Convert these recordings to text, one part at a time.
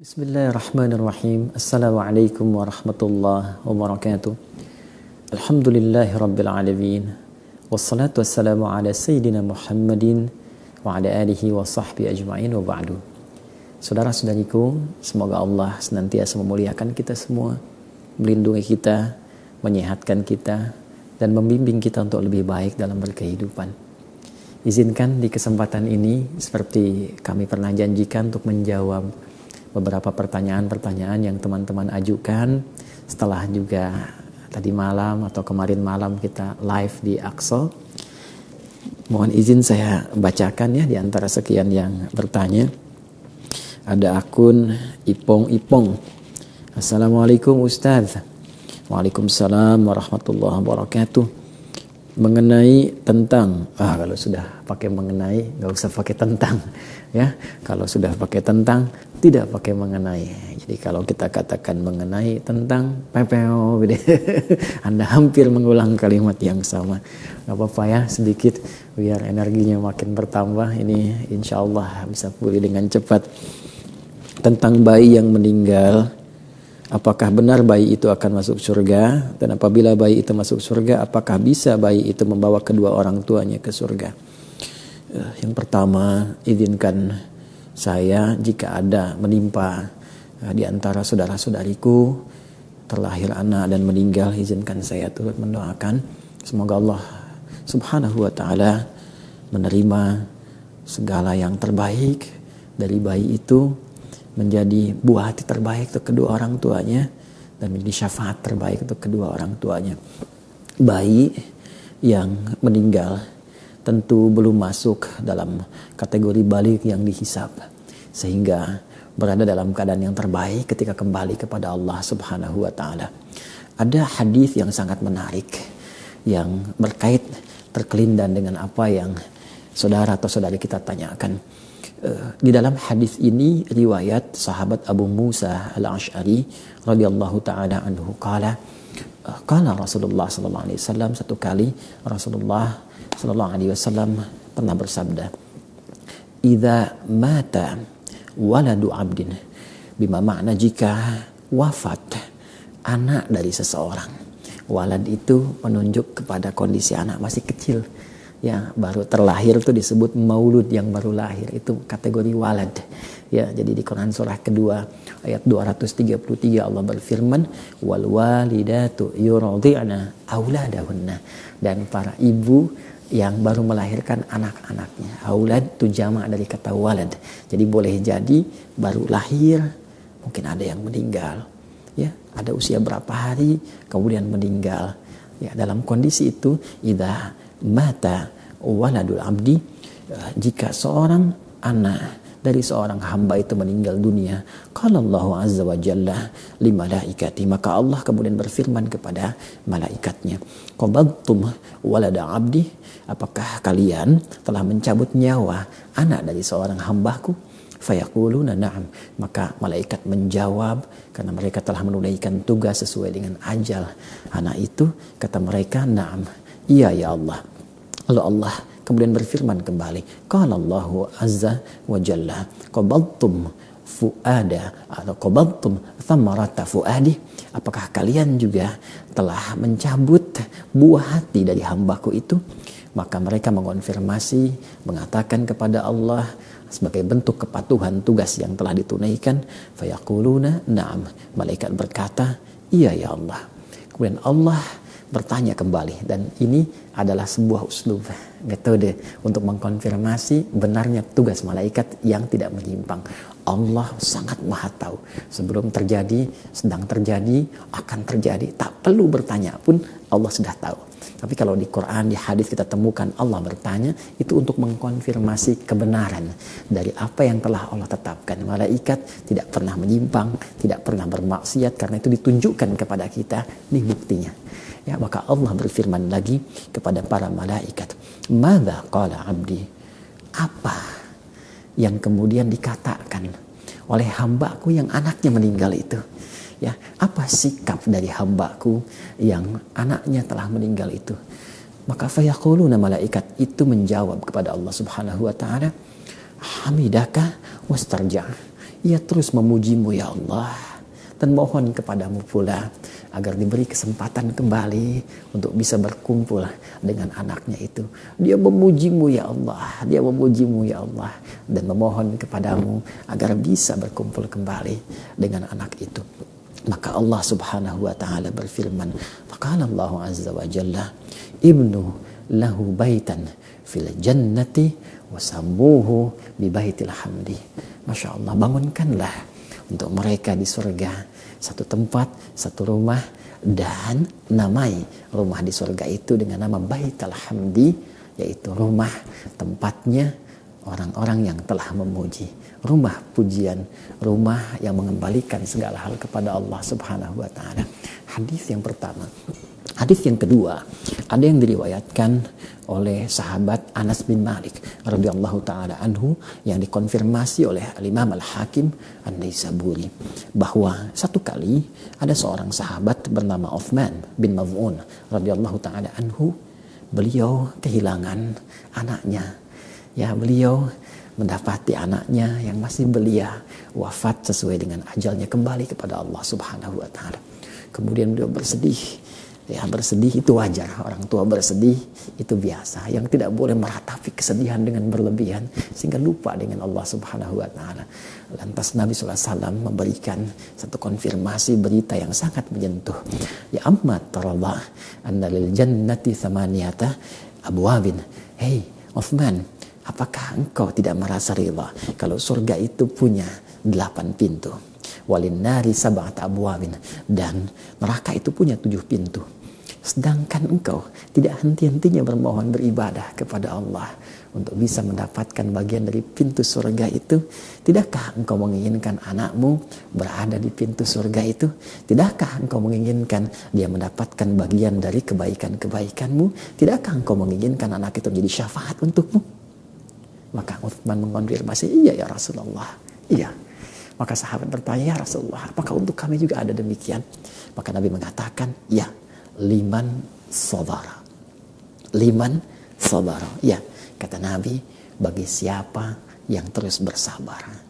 Bismillahirrahmanirrahim. Assalamualaikum warahmatullahi wabarakatuh. Alhamdulillahi rabbil alamin. Wassalatu wassalamu ala sayyidina Muhammadin wa ala alihi wa sahbihi ajma'in wa ba'du. Saudara-saudariku, semoga Allah senantiasa memuliakan kita semua, melindungi kita, menyehatkan kita, dan membimbing kita untuk lebih baik dalam berkehidupan. Izinkan di kesempatan ini, seperti kami pernah janjikan, untuk menjawab beberapa pertanyaan-pertanyaan yang teman-teman ajukan setelah juga tadi malam atau kemarin malam kita live di Aqsa. Mohon izin saya bacakan ya di antara sekian yang bertanya. Ada akun Ipong. Assalamualaikum Ustaz. Waalaikumsalam warahmatullahi wabarakatuh. Mengenai tentang, kalau sudah pakai mengenai nggak usah pakai tentang ya. Kalau sudah pakai tentang tidak pakai mengenai. Jadi kalau kita katakan mengenai tentang pepeo gitu. Anda hampir mengulang kalimat yang sama. Nggak apa-apa ya, sedikit biar energinya makin bertambah. Ini insya Allah bisa pulih dengan cepat. Tentang bayi yang meninggal, apakah benar bayi itu akan masuk surga? Dan apabila bayi itu masuk surga, apakah bisa bayi itu membawa kedua orang tuanya ke surga? Yang pertama, izinkan saya jika ada menimpa di antara saudara-saudariku terlahir anak dan meninggal, izinkan saya turut mendoakan semoga Allah Subhanahu wa taala menerima segala yang terbaik dari bayi itu, menjadi buah hati terbaik untuk kedua orang tuanya, dan menjadi syafaat terbaik untuk kedua orang tuanya. Bayi yang meninggal tentu belum masuk dalam kategori balik yang dihisab, sehingga berada dalam keadaan yang terbaik ketika kembali kepada Allah Subhanahu wa taala. Ada hadis yang sangat menarik yang berkait terkelindan dengan apa yang saudara atau saudari kita tanyakan. Di dalam hadis ini riwayat sahabat Abu Musa Al-Asy'ari radhiyallahu taala anhu qala Rasulullah sallallahu alaihi wasallam, satu kali Rasulullah sallallahu alaihi wasallam pernah bersabda, "Idza mata waladu 'abdin", bima makna jika wafat anak dari seseorang. Walad itu menunjuk kepada kondisi anak masih kecil. Ya, baru terlahir itu disebut maulud, yang baru lahir itu kategori walad. Ya, jadi di Quran surah kedua ayat 233 Allah berfirman, wal walidatu yurdi'na auladahunna, dan para ibu yang baru melahirkan anak-anaknya. Aulad itu jamak dari kata walad. Jadi boleh jadi baru lahir, mungkin ada yang meninggal. Ya, ada usia berapa hari kemudian meninggal. Ya, dalam kondisi itu idza mata waladul abdi, jika seorang anak dari seorang hamba itu meninggal dunia, qala Allahu azza wa jalla li malaikati, maka Allah kemudian berfirman kepada malaikatnya, qabadtum walada abdi, apakah kalian telah mencabut nyawa anak dari seorang hambaku? Fayaquluna na'am, maka malaikat menjawab, karena mereka telah menunaikan tugas sesuai dengan ajal anak itu. Kata mereka, na'am, iya ya Allah. Lalu Allah kemudian berfirman kembali, qala Allahu azza wa jalla qabadtum fuada atau qabadtum thamarata fuadi, apakah kalian juga telah mencabut buah hati dari hambaku itu? Maka mereka mengonfirmasi, mengatakan kepada Allah sebagai bentuk kepatuhan tugas yang telah ditunaikan. Fayaquluna na'am, malaikat berkata, iya ya Allah. Kemudian Allah bertanya kembali, dan ini adalah sebuah uslub, metode untuk mengkonfirmasi benarnya tugas malaikat yang tidak menyimpang. Allah sangat maha tahu. Sebelum terjadi, sedang terjadi, akan terjadi, tak perlu bertanya pun Allah sudah tahu. Tapi kalau di Quran, di hadis kita temukan Allah bertanya, itu untuk mengkonfirmasi kebenaran dari apa yang telah Allah tetapkan. Malaikat tidak pernah menyimpang, tidak pernah bermaksiat, karena itu ditunjukkan kepada kita, ini buktinya. Ya, maka Allah berfirman lagi kepada para malaikat, madza qala abdi, apa yang kemudian dikatakan oleh hambaku yang anaknya meninggal itu? Ya, apa sikap dari hambaku yang anaknya telah meninggal itu? Maka fayaquluna, malaikat itu menjawab kepada Allah Subhanahu wa taala, hamidaka wastarja, ia terus memujimu ya Allah, dan mohon kepadamu pula agar diberi kesempatan kembali untuk bisa berkumpul dengan anaknya itu. Dia memujimu ya Allah, dia memujimu ya Allah, dan memohon kepadamu agar bisa berkumpul kembali dengan anak itu. Maka Allah subhanahu wa ta'ala berfirman, faqala Allah azza wa jalla, ibnu lahu baitan fil jannati wasammuhu bi baitil hamdi. Masya Allah, bangunkanlah untuk mereka di surga satu tempat, satu rumah, dan namai rumah di surga itu dengan nama Baitul Hamdi, yaitu rumah tempatnya orang-orang yang telah memuji, rumah pujian, rumah yang mengembalikan segala hal kepada Allah Subhanahu wa taala. Hadis yang pertama. Hadis yang kedua, ada yang diriwayatkan oleh sahabat Anas bin Malik radhiyallahu taala anhu yang dikonfirmasi oleh Imam Al-Hakim An-Naisaburi, bahwa satu kali ada seorang sahabat bernama Uthman bin Maz'un radhiyallahu taala anhu. Beliau kehilangan anaknya. Ya, beliau mendapati anaknya yang masih belia wafat sesuai dengan ajalnya, kembali kepada Allah Subhanahu wa taala. Kemudian beliau bersedih. Ya, bersedih itu wajar, orang tua bersedih itu biasa. Yang tidak boleh meratapi kesedihan dengan berlebihan sehingga lupa dengan Allah Subhanahu wa taala. Lantas Nabi SAW memberikan satu konfirmasi berita yang sangat menyentuh. Ya amma taradha anna lil jannati thamaniyata abwabin. Hei Uthman, apakah engkau tidak merasa rela kalau surga itu punya 8 pintu? Walin nari sab'at abwabin, dan neraka itu punya 7 pintu. Sedangkan engkau tidak henti-hentinya bermohon beribadah kepada Allah untuk bisa mendapatkan bagian dari pintu surga itu. Tidakkah engkau menginginkan anakmu berada di pintu surga itu? Tidakkah engkau menginginkan dia mendapatkan bagian dari kebaikan-kebaikanmu? Tidakkah engkau menginginkan anak itu menjadi syafaat untukmu? Maka Uthman mengonfirmasi, iya ya Rasulullah, iya. Maka sahabat bertanya, ya Rasulullah, apakah untuk kami juga ada demikian? Maka Nabi mengatakan, ya, liman sabara. Liman sabara. Ya, kata Nabi, bagi siapa yang terus bersabar,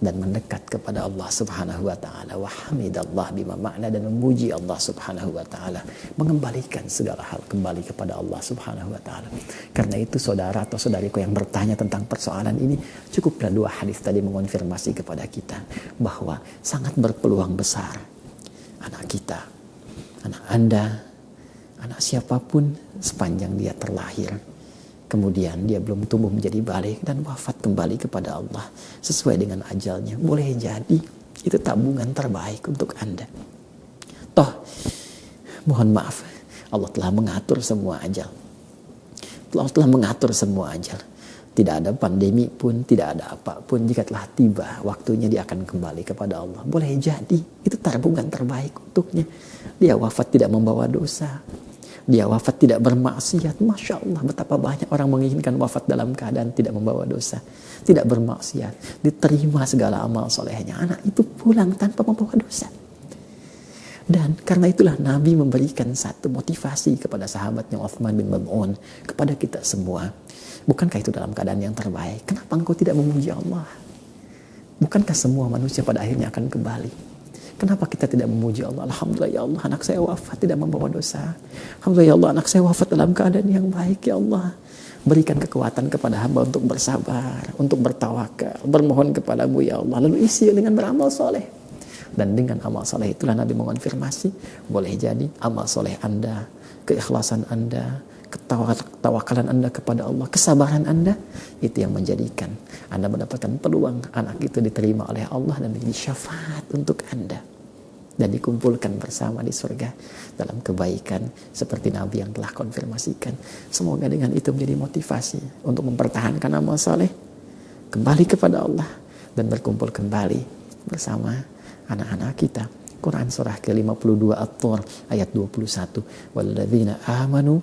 dan mendekat kepada Allah Subhanahu wa taala, wa hamidallah bima makna, dan memuji Allah Subhanahu wa taala, mengembalikan segala hal kembali kepada Allah Subhanahu wa taala. Karena itu saudara atau saudariku yang bertanya tentang persoalan ini, cukuplah 2 hadis tadi mengonfirmasi kepada kita bahwa sangat berpeluang besar anak kita, anak Anda, anak siapapun sepanjang dia terlahir, kemudian dia belum tumbuh menjadi balik dan wafat kembali kepada Allah sesuai dengan ajalnya, boleh jadi itu tabungan terbaik untuk Anda. Toh, mohon maaf, Allah telah mengatur semua ajal. Allah telah mengatur semua ajal. Tidak ada pandemi pun, tidak ada apapun, jika telah tiba waktunya dia akan kembali kepada Allah. Boleh jadi itu tabungan terbaik untuknya. Dia wafat tidak membawa dosa. Dia wafat tidak bermaksiat. Masya Allah, betapa banyak orang menginginkan wafat dalam keadaan tidak membawa dosa, tidak bermaksiat, diterima segala amal solehnya. Anak itu pulang tanpa membawa dosa. Dan karena itulah Nabi memberikan satu motivasi kepada sahabatnya Uthman bin Maz'un, kepada kita semua. Bukankah itu dalam keadaan yang terbaik? Kenapa engkau tidak memuji Allah? Bukankah semua manusia pada akhirnya akan kembali? Kenapa kita tidak memuji Allah? Alhamdulillah ya Allah, anak saya wafat tidak membawa dosa. Alhamdulillah ya Allah, anak saya wafat dalam keadaan yang baik ya Allah. Berikan kekuatan kepada hamba untuk bersabar, untuk bertawakal, bermohon kepadamu ya Allah. Lalu isi dengan beramal soleh. Dan dengan amal soleh itulah Nabi mengonfirmasi, boleh jadi amal soleh Anda, keikhlasan Anda, ketawakalan Anda kepada Allah, kesabaran Anda, itu yang menjadikan Anda mendapatkan peluang anak itu diterima oleh Allah dan menjadi syafaat untuk Anda dan dikumpulkan bersama di surga dalam kebaikan seperti Nabi yang telah konfirmasikan. Semoga dengan itu menjadi motivasi untuk mempertahankan amal saleh, kembali kepada Allah, dan berkumpul kembali bersama anak-anak kita. Quran surah ke-52 At-Tur ayat 21, walladzina amanu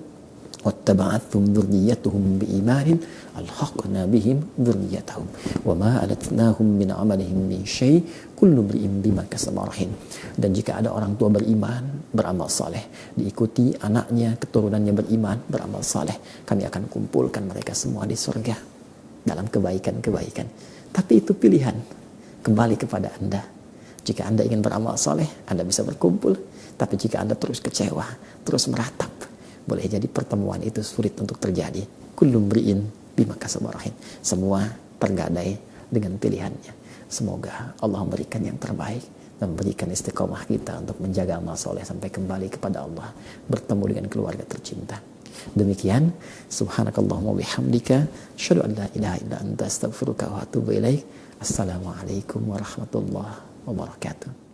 wattaba'athum dzurriyyatuhum biimanin alhaqna bihim dzurriyyatahum wama alatnahum min amalihim min syai' kullu imrin bima kasaba rahin. Dan jika ada orang tua beriman, beramal saleh, diikuti anaknya, keturunannya beriman, beramal saleh, kami akan kumpulkan mereka semua di surga dalam kebaikan-kebaikan. Tapi itu pilihan, kembali kepada Anda. Jika Anda ingin beramal soleh, Anda bisa berkumpul. Tapi jika Anda terus kecewa, terus meratap, boleh jadi pertemuan itu sulit untuk terjadi. Kullu mri'in bima kasaba rahin. Semua tergadai dengan pilihannya. Semoga Allah memberikan yang terbaik dan memberikan istiqomah kita untuk menjaga amal soleh sampai kembali kepada Allah, bertemu dengan keluarga tercinta. Demikian, subhanakallahumma bihamdika, asyhadu an la ilaha illa anta, astaghfiruka wa atubu ilaik. Assalamualaikum warahmatullahi wabarakatuh.